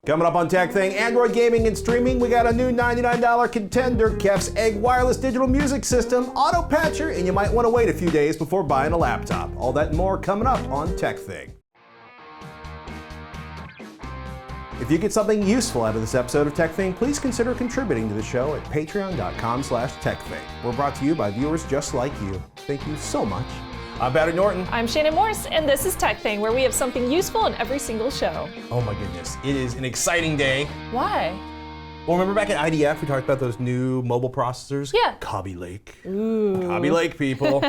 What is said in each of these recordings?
Coming up on TekThing, Android gaming and streaming, we got a new $99 contender, KEF's Egg wireless digital music system, AutoPatcher, and you might want to wait a few days before buying a laptop. All that and more coming up on TekThing. If you get something useful out of this episode of TekThing, please consider contributing to the show at patreon.com/TekThing. We're brought to you by viewers just like you. Thank you so much. I'm Barry Norton. I'm Shannon Morse, and this is TekThing, where we have something useful in every single show. Oh my goodness, it is an exciting day. Why? Well, remember back at IDF, we talked about those new mobile processors? Yeah. Kaby Lake. Ooh. Kaby Lake, people.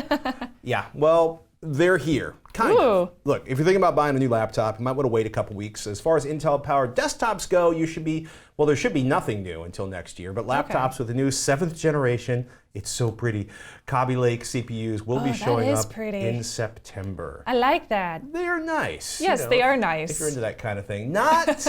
Yeah, well, they're here. Kind of. Look, if you're thinking about buying a new laptop, you might want to wait a couple weeks. As far as Intel-powered desktops go, there should be nothing new until next year. But laptops with the new 7th generation, it's so pretty, Kaby Lake CPUs will be showing up in September. I like that. They are nice. Yes, they are nice. If you're into that kind of thing. Not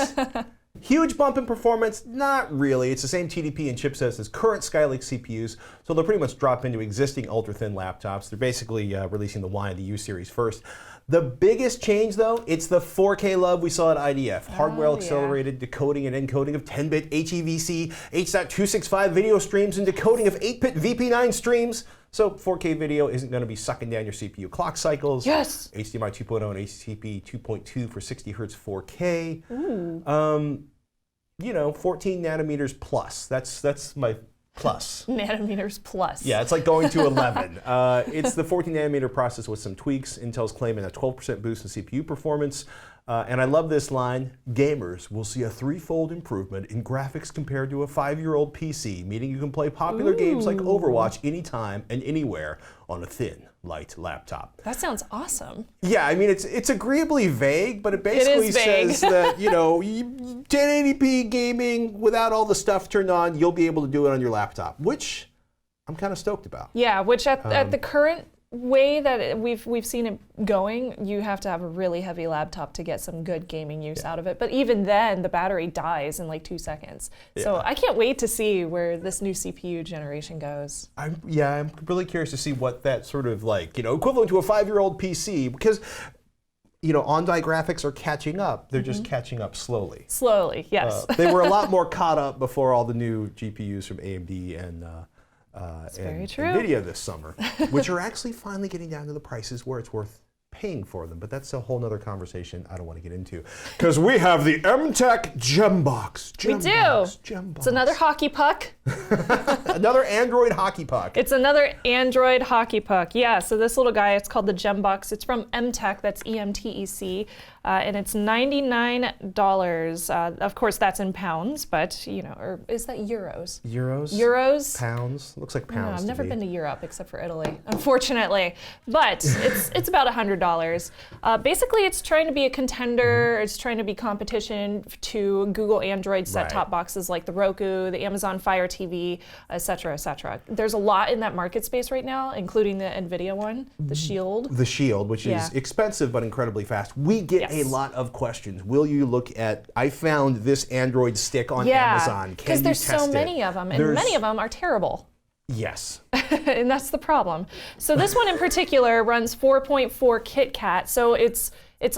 huge bump in performance, not really. It's the same TDP and chipsets as current Skylake CPUs, so they'll pretty much drop into existing ultra-thin laptops. They're basically releasing the Y and the U series first. The biggest change, though, it's the 4K love we saw at IDF. Hardware-accelerated decoding and encoding of 10-bit HEVC, H.265 video streams, and decoding of 8-bit VP9 streams. So 4K video isn't going to be sucking down your CPU clock cycles. Yes. HDMI 2.0 and HTTP 2.2 for 60 Hz 4K. Ooh. 14 nanometers plus. That's my plus. Nanometers plus. Yeah, it's like going to 11. It's the 14 nanometer process with some tweaks. Intel's claiming a 12% boost in CPU performance. And I love this line, gamers will see a 3-fold improvement in graphics compared to a 5-year-old PC, meaning you can play popular games like Overwatch anytime and anywhere on a thin, light laptop. That sounds awesome. Yeah, I mean, it's agreeably vague, but it basically says that, 1080p gaming without all the stuff turned on, you'll be able to do it on your laptop, which I'm kind of stoked about. Yeah, which at the current way that we've seen it going, you have to have a really heavy laptop to get some good gaming use out of it. But even then, the battery dies in like 2 seconds. Yeah. So I can't wait to see where this new CPU generation goes. I'm really curious to see what that sort of equivalent to a 5-year-old PC, because on-die graphics are catching up. They're just catching up slowly. Slowly, yes. They were a lot more caught up before all the new GPUs from AMD and NVIDIA this summer, which are actually finally getting down to the prices where it's worth paying for them. But that's a whole nother conversation I don't want to get into. Because we have the EMTEC Gembox. We do. It's another hockey puck. Another Android hockey puck. It's another Android hockey puck. Yeah, so this little guy, it's called the Gembox. It's from EMTEC, that's EMTEC. And it's $99. Of course, that's in pounds, but, or is that euros? Euros? Pounds? Looks like pounds. No, I've never been to Europe except for Italy, unfortunately. But it's about $100. Basically, it's trying to be a contender. It's trying to be competition to Google Android set-top boxes like the Roku, the Amazon Fire TV, et cetera, et cetera. There's a lot in that market space right now, including the NVIDIA one, the Shield. The Shield, which is expensive but incredibly fast. We get a lot of questions. Will you look at, I found this Android stick on Amazon. Because there's so many of them, and many of them are terrible. Yes. And that's the problem. So this one in particular runs 4.4 KitKat, so it's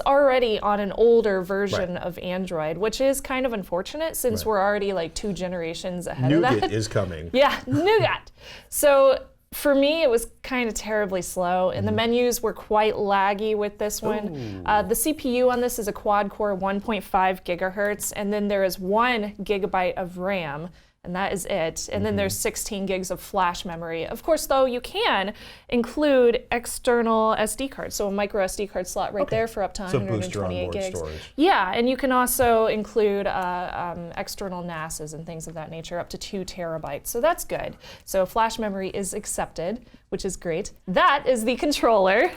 already on an older version of Android, which is kind of unfortunate since we're already like 2 generations ahead of that. Nougat is coming. Yeah, Nougat. So for me, it was kind of terribly slow, and the menus were quite laggy with this one. The CPU on this is a quad-core 1.5 gigahertz, and then there is 1 gigabyte of RAM, and that is it. And then there's 16 gigs of flash memory. Of course, though, you can include external SD cards, so a micro SD card slot right there for up to 128 gigs. Storage. Yeah, and you can also include external NASs and things of that nature, up to 2 terabytes. So that's good. So flash memory is accepted, which is great. That is the controller.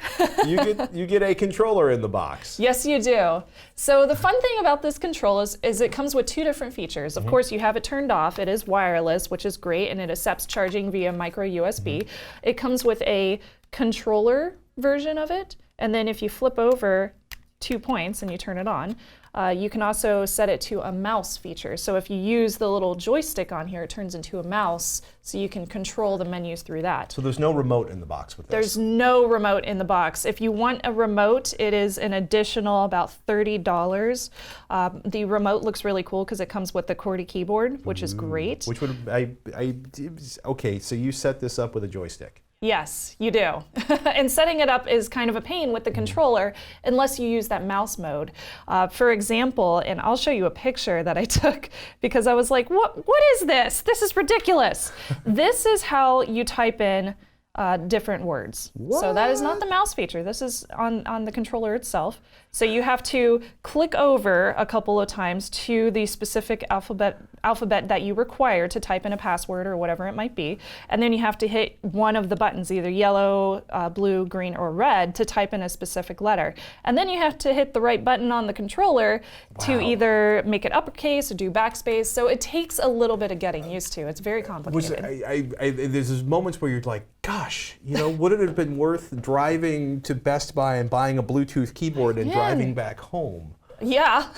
you get a controller in the box. Yes, you do. So the fun thing about this controller is it comes with 2 different features. Of course, you have it turned off. It is wireless, which is great, and it accepts charging via micro USB. It comes with a controller version of it, and then if you flip over 2 points and you turn it on, You can also set it to a mouse feature. So if you use the little joystick on here, it turns into a mouse, so you can control the menus through that. So there's no remote in the box with this? There's no remote in the box. If you want a remote, it is an additional about $30. The remote looks really cool because it comes with the QWERTY keyboard, which is great. Which would, okay, so you set this up with a joystick? Yes, you do. And setting it up is kind of a pain with the controller unless you use that mouse mode. For example, and I'll show you a picture that I took because I was like, what is this? This is ridiculous. This is how you type in different words. What? So that is not the mouse feature. This is on the controller itself. So you have to click over a couple of times to the specific alphabet that you require to type in a password or whatever it might be. And then you have to hit one of the buttons, either yellow, blue, green, or red, to type in a specific letter. And then you have to hit the right button on the controller to either make it uppercase or do backspace. So it takes a little bit of getting used to. It's very complicated. There's these moments where you're like, gosh, would it have been worth driving to Best Buy and buying a Bluetooth keyboard and driving back home? Yeah,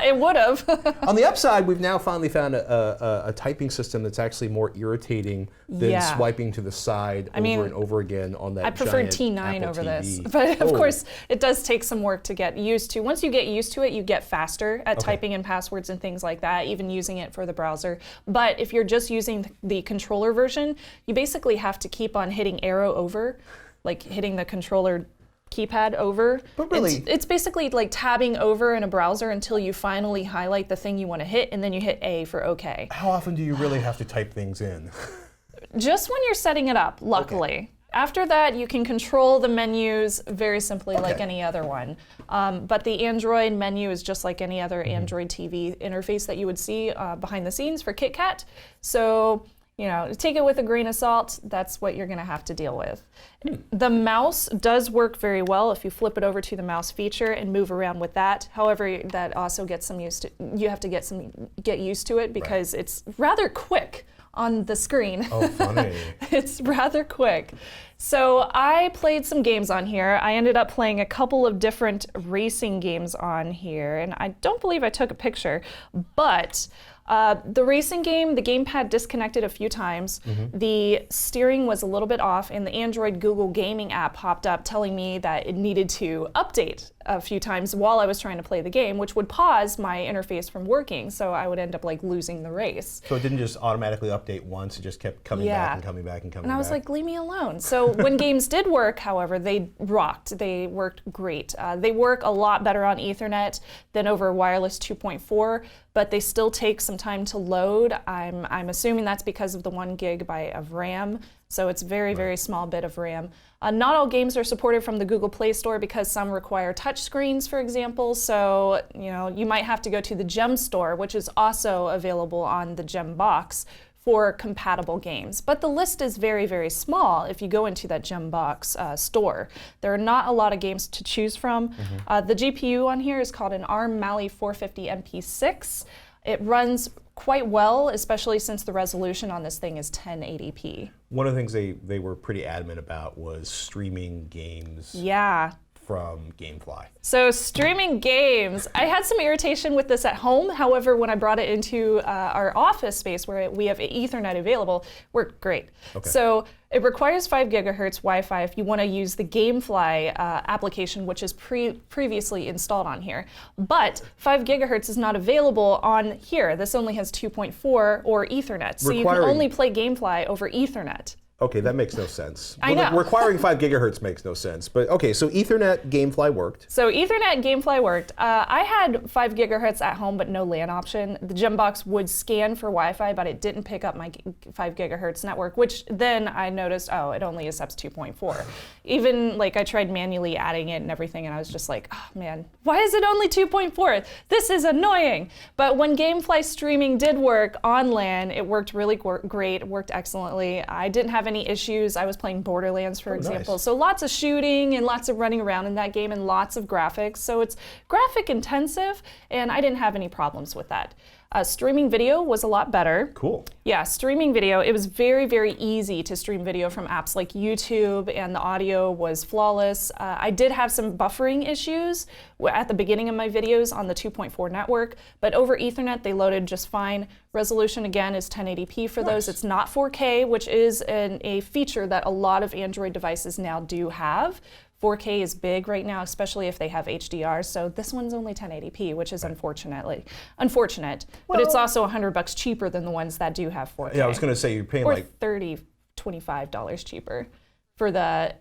it would have. On the upside, we've now finally found a typing system that's actually more irritating than swiping to the side over and over again on that. I prefer giant T9 Apple over TV. this, but of course it does take some work to get used to. Once you get used to it, you get faster at typing in passwords and things like that, even using it for the browser. But if you're just using the controller version, you basically have to keep on hitting arrow over, like hitting the controller keypad over. But really, it's basically like tabbing over in a browser until you finally highlight the thing you want to hit, and then you hit A for OK. How often do you really have to type things in? Just when you're setting it up, luckily. Okay. After that, you can control the menus very simply like any other one. But the Android menu is just like any other Android TV interface that you would see behind the scenes for KitKat. So, take it with a grain of salt. That's what you're going to have to deal with. The mouse does work very well if you flip it over to the mouse feature and move around with that. However, that also gets some used to. You have to get used to it because it's rather quick on the screen. Oh, funny. It's rather quick. So I played some games on here. I ended up playing a couple of different racing games on here, and I don't believe I took a picture, but the racing game, the gamepad disconnected a few times. The steering was a little bit off, and the Android Google Gaming app popped up telling me that it needed to update a few times while I was trying to play the game, which would pause my interface from working, so I would end up losing the race. So it didn't just automatically update once, it just kept coming back and coming back and coming back. And I was like, leave me alone. So when games did work, however, they rocked. They worked great. They work a lot better on Ethernet than over wireless 2.4, but they still take some time to load. I'm assuming that's because of the 1 GB of RAM. So it's very, very small bit of RAM. Not all games are supported from the Google Play Store because some require touch screens, for example. So, you might have to go to the Gem Store, which is also available on the Gem box for compatible games. But the list is very, very small if you go into that Gem box store. There are not a lot of games to choose from. The GPU on here is called an ARM Mali 450 MP6. It runs quite well, especially since the resolution on this thing is 1080p. One of the things they were pretty adamant about was streaming games from GameFly. So streaming games, I had some irritation with this at home. However, when I brought it into our office space where we have Ethernet available, worked great. So it requires 5 gigahertz Wi-Fi if you want to use the GameFly application, which is previously installed on here. But 5 gigahertz is not available on here. This only has 2.4 or Ethernet. So you can only play GameFly over Ethernet. Okay, that makes no sense. I know. Requiring 5 gigahertz makes no sense. But okay, so Ethernet GameFly worked. So Ethernet GameFly worked. I had 5 gigahertz at home, but no LAN option. The Gembox would scan for Wi-Fi, but it didn't pick up my 5 gigahertz network, which then I noticed, it only accepts 2.4. Even I tried manually adding it and everything, and I was just like, oh man, why is it only 2.4? This is annoying. But when GameFly streaming did work on LAN, it worked really great. It worked excellently. I didn't have any issues. I was playing Borderlands, for example. Nice. So lots of shooting and lots of running around in that game and lots of graphics. So it's graphic intensive, and I didn't have any problems with that. Streaming video was a lot better. Cool. Yeah, streaming video, it was very, very easy to stream video from apps like YouTube, and the audio was flawless. I did have some buffering issues at the beginning of my videos on the 2.4 network, but over Ethernet they loaded just fine. Resolution again is 1080p for those. It's not 4K, which is a feature that a lot of Android devices now do have. 4K is big right now, especially if they have HDR. So this one's only 1080p, which is unfortunate. But it's also $100 cheaper than the ones that do have 4K. Yeah, I was going to say you're paying or like $25 cheaper for the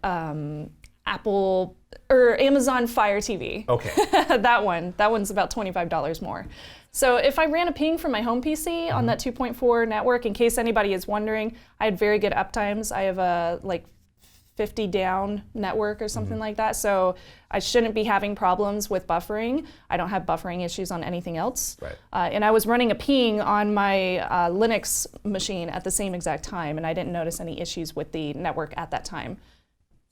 Apple or Amazon Fire TV. Okay. that one's about $25 more. So if I ran a ping from my home PC on that 2.4 network, in case anybody is wondering, I had very good uptimes. I have a 50 down network or something like that, so I shouldn't be having problems with buffering. I don't have buffering issues on anything else. Right. And I was running a ping on my Linux machine at the same exact time, and I didn't notice any issues with the network at that time.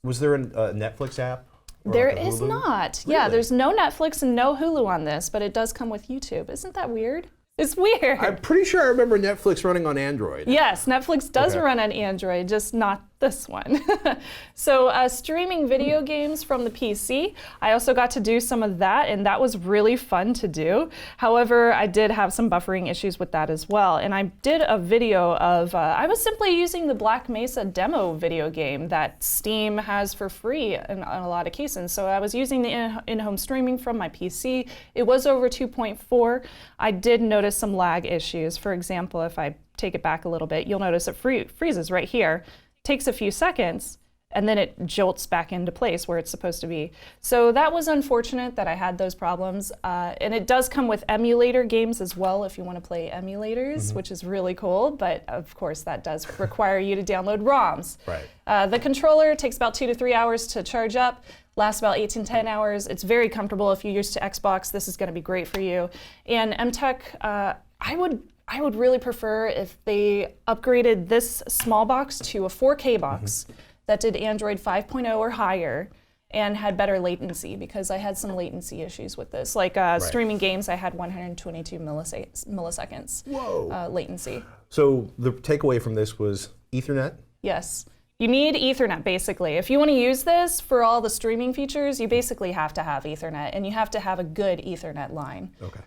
Was there a Netflix app? Or There like a is Hulu? not. Really? Yeah, there's no Netflix and no Hulu on this, but it does come with YouTube. Isn't that weird? It's weird. I'm pretty sure I remember Netflix running on Android. Yes, Netflix does Okay. run on Android, just not this one. So streaming video games from the PC, I also got to do some of that, and that was really fun to do. However, I did have some buffering issues with that as well. And I did a video of, I was simply using the Black Mesa demo video game that Steam has for free in a lot of cases. So I was using the in-home streaming from my PC. It was over 2.4. I did notice some lag issues. For example, if I take it back a little bit, you'll notice it freezes right here. Takes a few seconds, and then it jolts back into place where it's supposed to be. So that was unfortunate that I had those problems. And it does come with emulator games as well if you want to play emulators, which is really cool. But of course, that does require you to download ROMs. Right. The controller takes about 2 to 3 hours to charge up. Lasts about 8 to 10 hours. It's very comfortable. If you're used to Xbox, this is going to be great for you. And EMTEC, I would really prefer if they upgraded this small box to a 4K box that did Android 5.0 or higher and had better latency, because I had some latency issues with this. Like streaming games, I had 122 milliseconds latency. So the takeaway from this was Ethernet? Yes. You need Ethernet, basically. If you want to use this for all the streaming features, you basically have to have Ethernet, and you have to have a good Ethernet line. Okay.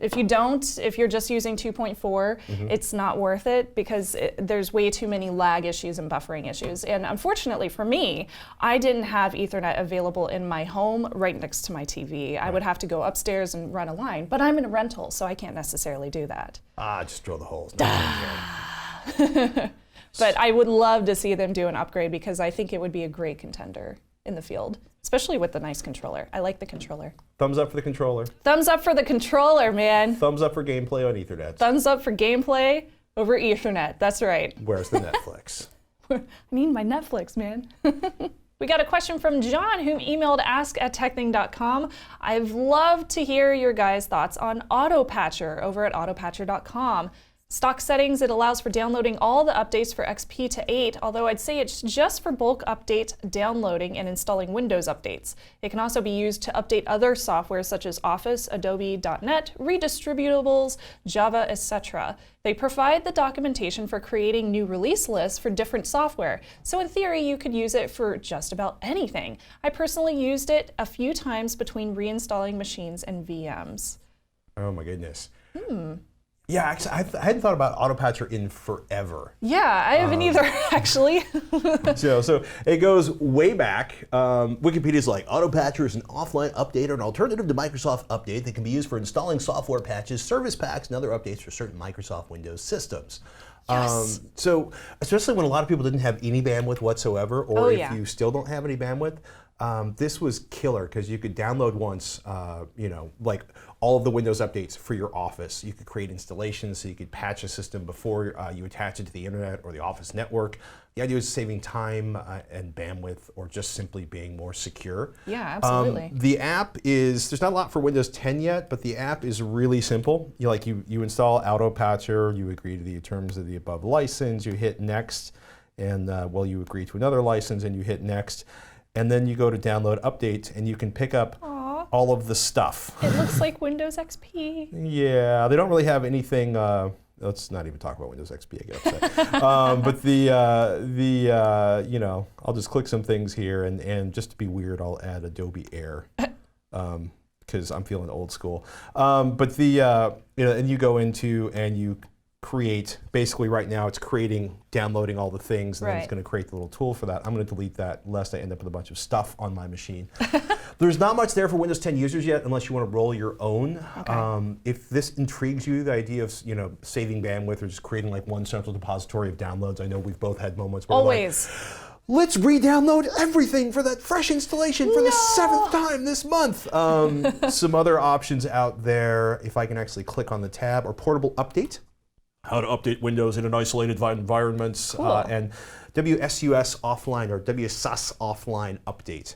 If you don't, if you're just using 2.4, it's not worth it, because there's way too many lag issues and buffering issues. And unfortunately for me, I didn't have Ethernet available in my home right next to my TV. I would have to go upstairs and run a line, but I'm in a rental, so I can't necessarily do that. Just drill the holes. But I would love to see them do an upgrade, because I think it would be a great contender in the field, especially with the nice controller. I like the controller. Thumbs up for the controller. Thumbs up for the controller, man. Thumbs up for gameplay on Ethernet. Thumbs up for gameplay over Ethernet. That's right. Where's the Netflix? I need my Netflix, man. We got a question from John, who emailed ask@tekthing.com. I've loved to hear your guys' thoughts on AutoPatcher over at autopatcher.com. Stock settings, it allows for downloading all the updates for XP to 8, although I'd say it's just for bulk update downloading and installing Windows updates. It can also be used to update other software such as Office, Adobe.NET, redistributables, Java, etc. They provide the documentation for creating new release lists for different software, so in theory you could use it for just about anything. I personally used it a few times between reinstalling machines and VMs. Oh my goodness. Yeah, actually, I hadn't thought about AutoPatcher in forever. Yeah, I haven't either, actually. So it goes way back. Wikipedia's like, AutoPatcher is an offline updater, an alternative to Microsoft Update that can be used for installing software patches, service packs, and other updates for certain Microsoft Windows systems. Yes. So especially when a lot of people didn't have any bandwidth whatsoever, or if yeah. you still don't have any bandwidth, this was killer, because you could download once, like all of the Windows updates for your office. You could create installations, so you could patch a system before you attach it to the internet or the office network. The idea is saving time and bandwidth, or just simply being more secure. Yeah, absolutely. The app is, there's not a lot for Windows 10 yet, but the app is really simple. You install AutoPatcher, you agree to the terms of the above license, you hit next, and well, you agree to another license and you hit next, and then you go to download update and you can pick up all of the stuff. It looks like Windows XP. Yeah, they don't really have anything. Let's not even talk about Windows XP. I get upset. But you know, I'll just click some things here, and just to be weird, I'll add Adobe Air because I'm feeling old school. But you know, and you go into and you create. Basically, right now it's downloading all the things, and then it's going to create the little tool for that. I'm going to delete that lest I end up with a bunch of stuff on my machine. There's not much there for Windows 10 users yet, unless you want to roll your own. Okay. If this intrigues you, the idea of saving bandwidth or just creating like one central depository of downloads, I know we've both had moments where always. Let's re-download everything for that fresh installation for the 7th time this month. Some other options out there, if I can actually click on the tab, or portable update. How to update Windows in an isolated environment, and WSUS Offline or WSUS Offline update,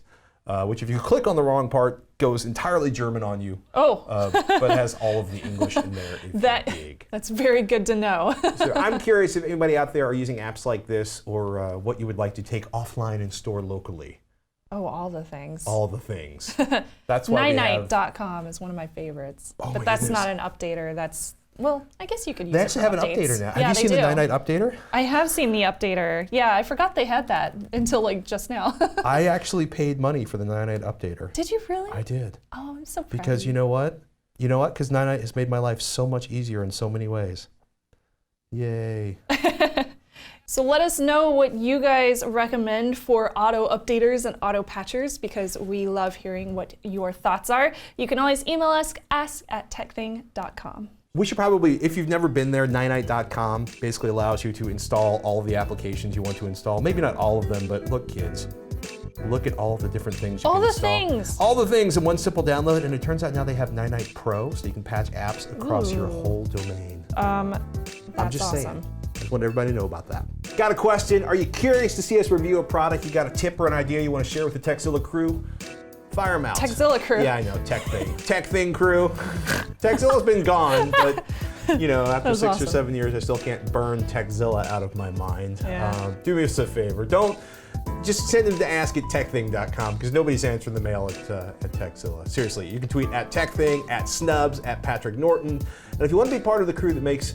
which if you click on the wrong part goes entirely German on you. But has all of the English in there. That's very good to know. So I'm curious if anybody out there are using apps like this, or what you would like to take offline and store locally. Oh, all the things. All the things. That's why Night.com is one of my favorites, but that's not an updater. Well, I guess you could use it. They actually have an updater now. Yeah, have you seen the Night updater? I have seen the updater. Yeah, I forgot they had that until like just now. I actually paid money for the Night updater. Did you really? I did. Oh, I'm so proud. Because you know what? You know what? Because Night has made my life so much easier in so many ways. Yay. So let us know what you guys recommend for auto updaters and auto patchers, because we love hearing what your thoughts are. You can always email us, ask@tekthing.com. We should probably, if you've never been there, night.com basically allows you to install all of the applications you want to install. Maybe not all of them, but look, kids, look at all of the different things you can install. All the things in one simple download, and it turns out now they have Night Pro, so you can patch apps across your whole domain. That's I'm just awesome. saying. I just want everybody to know about that. Got a question? Are you curious to see us review a product? You got a tip or an idea you want to share with the TekZilla crew? Fire them out. TekZilla crew. Yeah, I know, TekThing. TekThing crew. TekZilla's been gone, but after 6 or 7 years, I still can't burn TekZilla out of my mind. Yeah. Do me a favor. Don't just send them to ask@tekthing.com, because nobody's answering the mail at TekZilla. Seriously, you can tweet at TekThing, at Snubs, at Patrick Norton. And if you want to be part of the crew that makes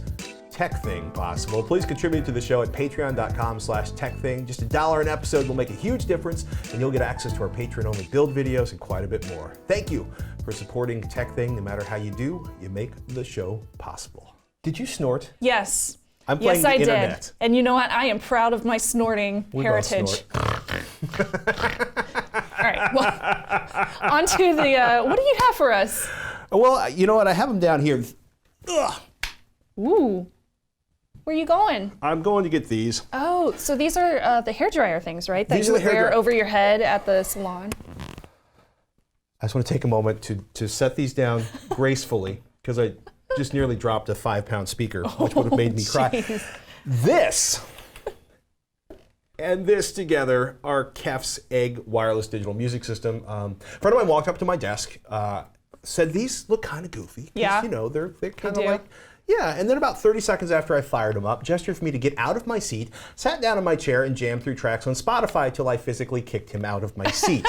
TekThing possible, please contribute to the show at patreon.com/TekThing. Just $1 an episode will make a huge difference, and you'll get access to our Patreon-only build videos and quite a bit more. Thank you for supporting TekThing. No matter how you do, you make the show possible. Did you snort? Yes. I'm playing the internet. Did. And you know what? I am proud of my snorting heritage. Both snort. All right. Well, on to the, what do you have for us? Well, you know what? I have them down here. Ugh. Ooh. Where are you going? I'm going to get these. Oh, so these are the hairdryer things, right? That These you are the would wear hairdryer- over your head at the salon. I just want to take a moment to set these down gracefully, because I just nearly dropped a 5-pound speaker, which would have made me cry. Geez. This and this together are KEF's Egg wireless digital music system. A friend of mine walked up to my desk, said these look kind of goofy. 'Cause, Yeah. they're kind They of do. like. Yeah, and then about 30 seconds after I fired them up, gestured for me to get out of my seat, sat down in my chair, and jammed through tracks on Spotify till I physically kicked him out of my seat.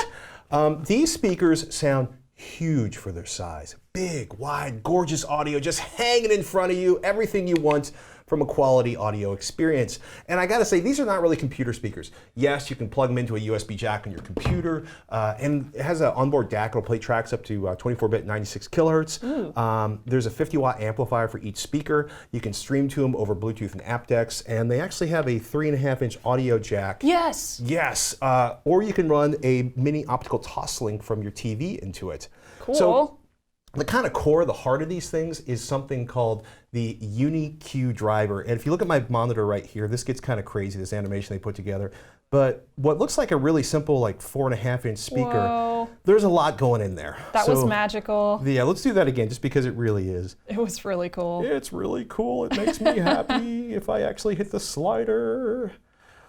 These speakers sound huge for their size. Big, wide, gorgeous audio just hanging in front of you, everything you want from a quality audio experience. And I gotta say, these are not really computer speakers. Yes, you can plug them into a USB jack on your computer, and it has an onboard DAC that'll play tracks up to 24-bit 96 kilohertz. There's a 50-watt amplifier for each speaker. You can stream to them over Bluetooth and aptX, and they actually have a 3.5-inch audio jack. Yes. Yes, or you can run a mini optical toss link from your TV into it. Cool. So, the kind of core, the heart of these things is something called the UniQ driver. And if you look at my monitor right here, this gets kind of crazy, this animation they put together. But what looks like a really simple, like 4.5-inch speaker, Whoa. there's a lot going in there. That was magical. Yeah, let's do that again, just because it really is. It was really cool. It's really cool. It makes me happy if I actually hit the slider.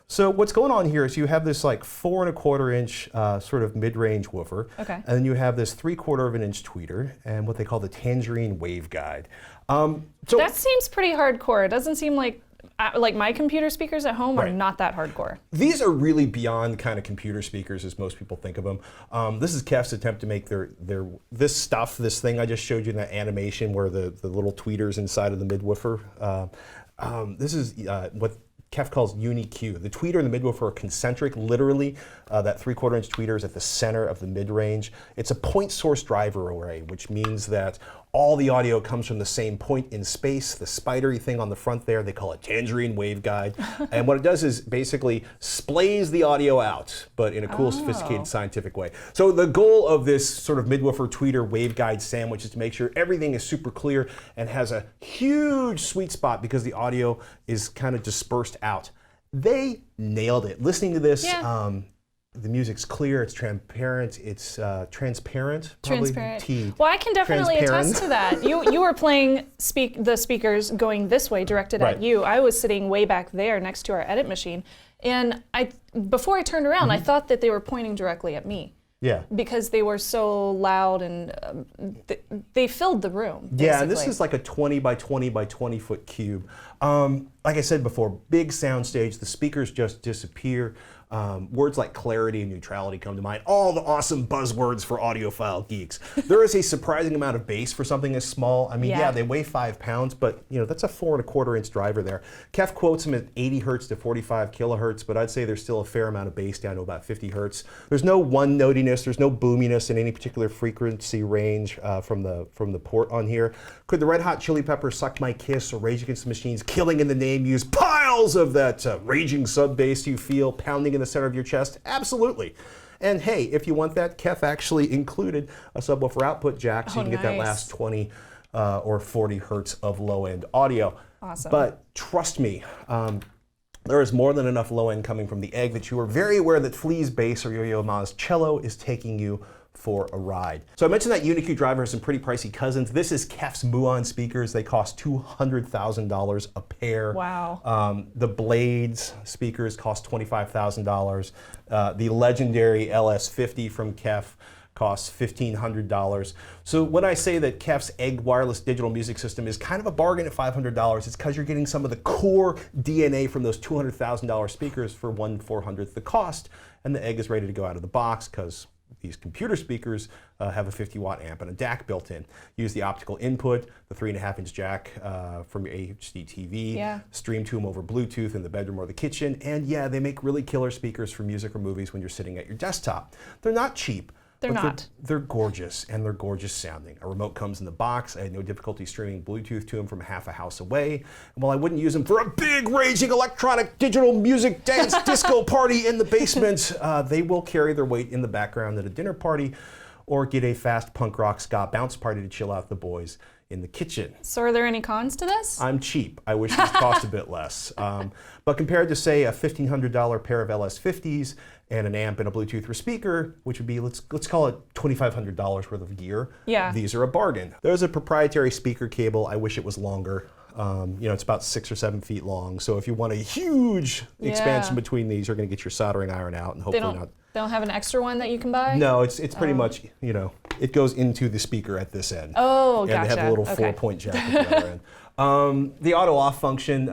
So what's going on here is you have this like 4.25-inch sort of mid-range woofer, Okay. and then you have this 3/4-inch tweeter and what they call the Tangerine waveguide. So That seems pretty hardcore. It doesn't seem like like my computer speakers at home are Right. not that hardcore. These are really beyond kind of computer speakers as most people think of them. This is KEF's attempt to make this thing I just showed you in that animation where the little tweeters inside of the midwoofer. This is what KEF calls uni-Q. The tweeter and the midwoofer are concentric. Literally, that 3/4 inch tweeter is at the center of the mid-range. It's a point source driver array, which means that all the audio comes from the same point in space. The spidery thing on the front there, they call it tangerine waveguide. And what it does is basically splays the audio out, but in a cool, sophisticated, scientific way. So the goal of this sort of midwoofer tweeter waveguide sandwich is to make sure everything is super clear and has a huge sweet spot because the audio is kind of dispersed out. They nailed it. Listening to this, the music's clear, it's transparent, it's transparent. Transparent. Well, I can definitely attest to that. You were playing the speakers going this way, directed at you. I was sitting way back there next to our edit machine, and before I turned around, I thought that they were pointing directly at me. Yeah. Because they were so loud and they filled the room. Basically. Yeah, and this is like a 20 by 20 by 20 foot cube. Like I said before, big soundstage, the speakers just disappear. Words like clarity and neutrality come to mind. All the awesome buzzwords for audiophile geeks. There is a surprising amount of bass for something as small. I mean, yeah, they weigh 5 pounds, but that's a 4¼ inch driver there. KEF quotes them at 80 hertz to 45 kilohertz, but I'd say there's still a fair amount of bass down to about 50 hertz. There's no one-notiness, there's no boominess in any particular frequency range from the port on here. Could the Red Hot Chili Peppers Suck My Kiss or Rage Against the Machine's Killing in the Name use piles of that raging sub bass you feel pounding in the center of your chest? Absolutely. And hey, if you want that, KEF actually included a subwoofer output jack so you can get that last 20 or 40 hertz of low-end audio. Awesome. But trust me, there is more than enough low-end coming from the egg that you are very aware that Flea's bass or Yo-Yo Ma's cello is taking you for a ride. So I mentioned that uni-Q driver has some pretty pricey cousins. This is KEF's Muon speakers. They cost $200,000 a pair. Wow. The Blades speakers cost $25,000. The legendary LS50 from KEF costs $1,500. So when I say that KEF's Egg wireless digital music system is kind of a bargain at $500, it's because you're getting some of the core DNA from those $200,000 speakers for 1/400th the cost, and the Egg is ready to go out of the box because these computer speakers have a 50-watt amp and a DAC built in. Use the optical input, the 3.5 inch jack from your HD TV, stream to them over Bluetooth in the bedroom or the kitchen, and yeah, they make really killer speakers for music or movies when you're sitting at your desktop. They're not cheap. They're gorgeous, and they're gorgeous sounding. A remote comes in the box. I had no difficulty streaming Bluetooth to them from half a house away. And while I wouldn't use them for a big, raging electronic digital music dance disco party in the basement, they will carry their weight in the background at a dinner party or get a fast punk rock ska bounce party to chill out the boys in the kitchen. So are there any cons to this? I'm cheap. I wish this cost a bit less. But compared to, say, a $1,500 pair of LS50s and an amp and a Bluetooth speaker, which would be, let's call it $2,500 worth of gear, these are a bargain. There's a proprietary speaker cable. I wish it was longer. It's about 6 or 7 feet long. So if you want a huge expansion between these, you're going to get your soldering iron out and hopefully not. They don't have an extra one that you can buy? No, it's pretty much, it goes into the speaker at this end. Oh, gotcha. And they have a little 4-point jack at the other end. The auto off function,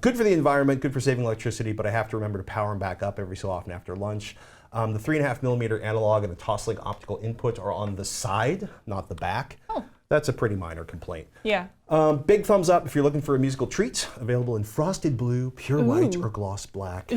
good for the environment, good for saving electricity, but I have to remember to power them back up every so often after lunch. The 3.5mm analog and the Toslink optical input are on the side, not the back. Oh. That's a pretty minor complaint. Yeah. Big thumbs up if you're looking for a musical treat. Available in frosted blue, pure white, or gloss black.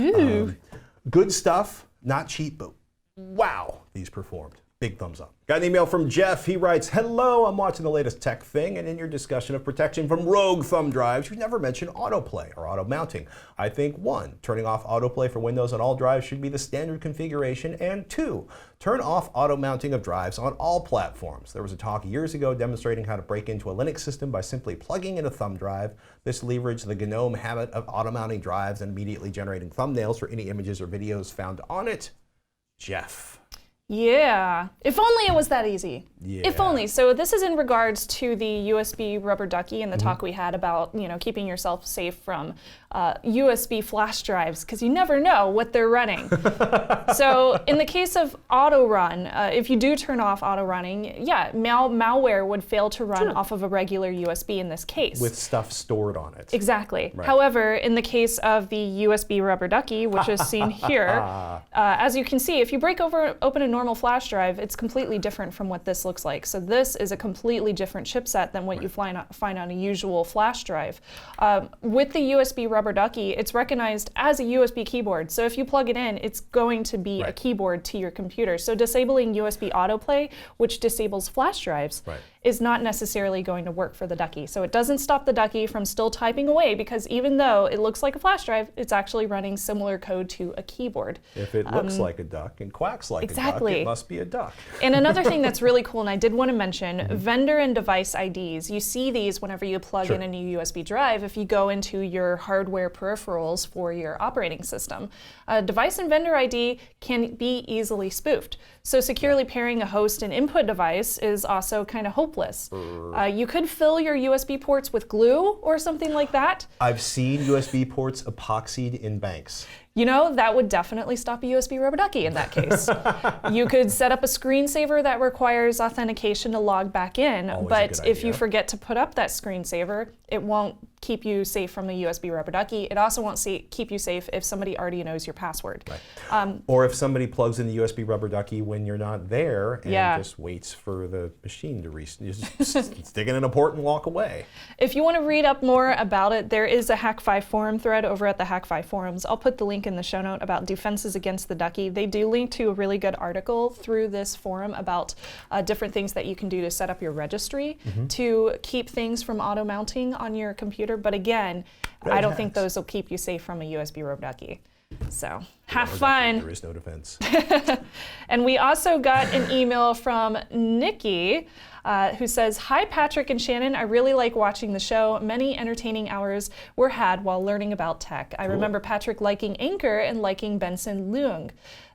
Good stuff, not cheap, but wow, these performed. Big thumbs up. Got an email from Jeff. He writes, "Hello, I'm watching the latest TekThing, and in your discussion of protection from rogue thumb drives, you never mentioned autoplay or auto mounting. I think 1, turning off autoplay for Windows on all drives should be the standard configuration, and 2, turn off auto mounting of drives on all platforms. There was a talk years ago demonstrating how to break into a Linux system by simply plugging in a thumb drive. This leveraged the GNOME habit of auto mounting drives and immediately generating thumbnails for any images or videos found on it." Jeff. Yeah, if only it was that easy. Yeah. If only. So this is in regards to the USB Rubber Ducky and the talk we had about, keeping yourself safe from USB flash drives, because you never know what they're running. So in the case of auto run, if you do turn off auto running, yeah, malware would fail to run off of a regular USB in this case. With stuff stored on it. Exactly. Right. However, in the case of the USB Rubber Ducky, which is seen here, as you can see, if you open a normal flash drive, it's completely different from what this looks like. So this is a completely different chipset than what you find on a usual flash drive. With the USB Rubber Ducky, it's recognized as a USB keyboard. So if you plug it in, it's going to be a keyboard to your computer. So disabling USB autoplay, which disables flash drives, is not necessarily going to work for the Ducky. So it doesn't stop the Ducky from still typing away, because even though it looks like a flash drive, it's actually running similar code to a keyboard. If it looks like a duck and quacks like a duck, it must be a duck. And another thing that's really cool, and I did want to mention, vendor and device IDs. You see these whenever you plug in a new USB drive if you go into your hardware peripherals for your operating system. Device and vendor ID can be easily spoofed. So securely pairing a host and input device is also kind of hopeless. You could fill your USB ports with glue or something like that. I've seen USB ports epoxied in banks. That would definitely stop a USB Rubber Ducky in that case. You could set up a screensaver that requires authentication to log back in, but if you forget to put up that screensaver, it won't keep you safe from a USB Rubber Ducky. It also won't keep you safe if somebody already knows your password. Or if somebody plugs in the USB Rubber Ducky when you're not there and just waits for the machine to stick in a port and walk away. If you want to read up more about it, there is a Hack5 forum thread over at the Hack5 forums. I'll put the link in the show note about defenses against the Ducky. They do link to a really good article through this forum about different things that you can do to set up your registry to keep things from auto-mounting on your computer. But again, I don't think those will keep you safe from a USB Rubber Ducky. So have fun. There is no defense. And we also got an email from Nicky, who says, "Hi Patrick and Shannon, I really like watching the show. Many entertaining hours were had while learning about tech. I remember Patrick liking Anker and liking Benson Leung,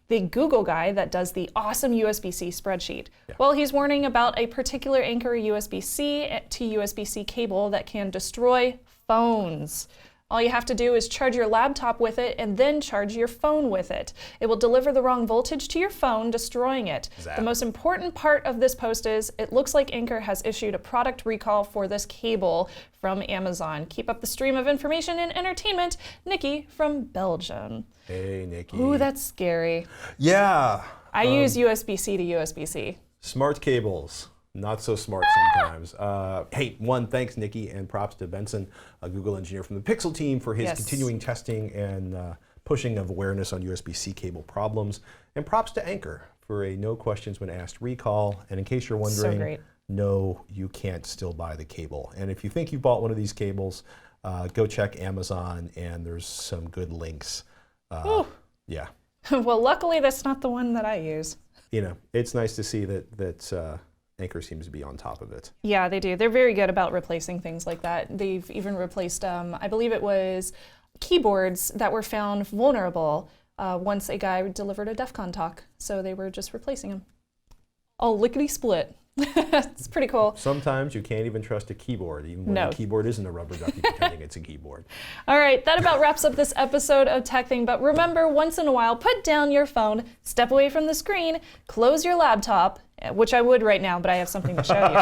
the Google guy that does the awesome USB-C spreadsheet. Well, he's warning about a particular Anker USB-C to USB-C cable that can destroy phones. All you have to do is charge your laptop with it and then charge your phone with it. It will deliver the wrong voltage to your phone, destroying it. The most important part of this post is it looks like Anker has issued a product recall for this cable from Amazon. Keep up the stream of information and entertainment. Nicky from Belgium." Hey, Nicky. Ooh, that's scary. Yeah. I use USB-C to USB-C. Smart cables. Not so smart sometimes. Hey, thanks, Nicky, and props to Benson, a Google engineer from the Pixel team, for his continuing testing and pushing of awareness on USB-C cable problems. And props to Anker for a no questions when asked recall. And in case you're wondering, no, you can't still buy the cable. And if you think you bought one of these cables, go check Amazon, and there's some good links. Yeah. Well, luckily that's not the one that I use. It's nice to see that Anker seems to be on top of it. Yeah, they do. They're very good about replacing things like that. They've even replaced, I believe it was keyboards that were found vulnerable once a guy delivered a DEF CON talk. So they were just replacing them. All lickety-split. It's pretty cool. Sometimes you can't even trust a keyboard, even when the keyboard isn't a rubber ducky pretending it's a keyboard. All right, that about wraps up this episode of TekThing. But remember, once in a while, put down your phone, step away from the screen, close your laptop, which I would right now, but I have something to show you,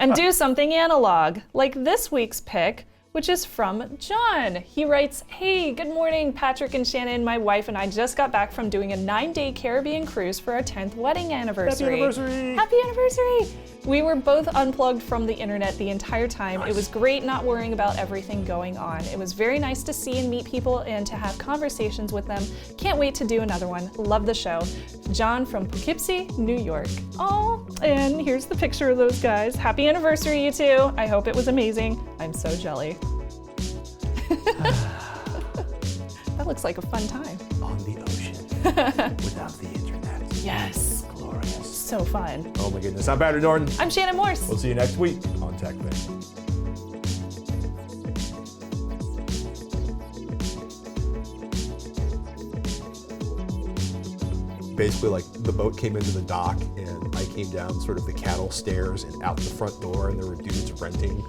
and do something analog, like this week's pick, which is from John. He writes, "Hey, good morning, Patrick and Shannon. My wife and I just got back from doing a 9-day Caribbean cruise for our 10th wedding anniversary." Happy anniversary! Happy anniversary! We were both unplugged from the internet the entire time. Nice. It was great not worrying about everything going on. It was very nice to see and meet people and to have conversations with them. Can't wait to do another one. Love the show. John from Poughkeepsie, New York. Oh, and here's the picture of those guys. Happy anniversary, you two. I hope it was amazing. I'm so jelly. That looks like a fun time. On the ocean, without the internet. Yes. Glorious. So fun. Oh my goodness. I'm Patrick Norton. I'm Shannon Morse. We'll see you next week on TekThing. basically like the boat came into the dock and I came down sort of the cattle stairs and out the front door, and there were dudes renting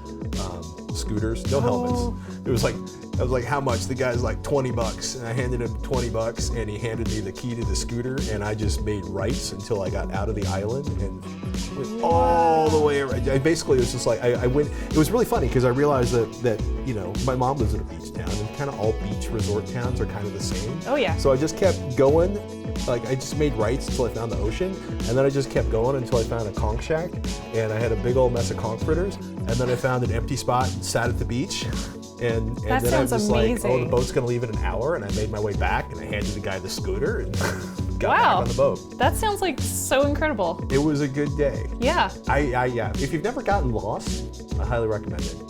scooters, no helmets. It was like, I was like, how much? The guy's like $20, and I handed him $20, and he handed me the key to the scooter, and I just made rights until I got out of the island and went all the way around. I basically, it was just like, I went, it was really funny because I realized that, you know, my mom lives in a beach town, and kind of all beach resort towns are kind of the same. Oh yeah. So I just kept going. Like I just made rights until I found the ocean, and then I just kept going until I found a conch shack, and I had a big old mess of conch fritters, and then I found an empty spot and sat at the beach, and That then I was sounds just like, amazing. oh, the boat's gonna leave in an hour, and I made my way back, and I handed the guy the scooter, and got back Wow. on the boat. That sounds like so incredible. It was a good day. Yeah. Yeah. If you've never gotten lost, I highly recommend it.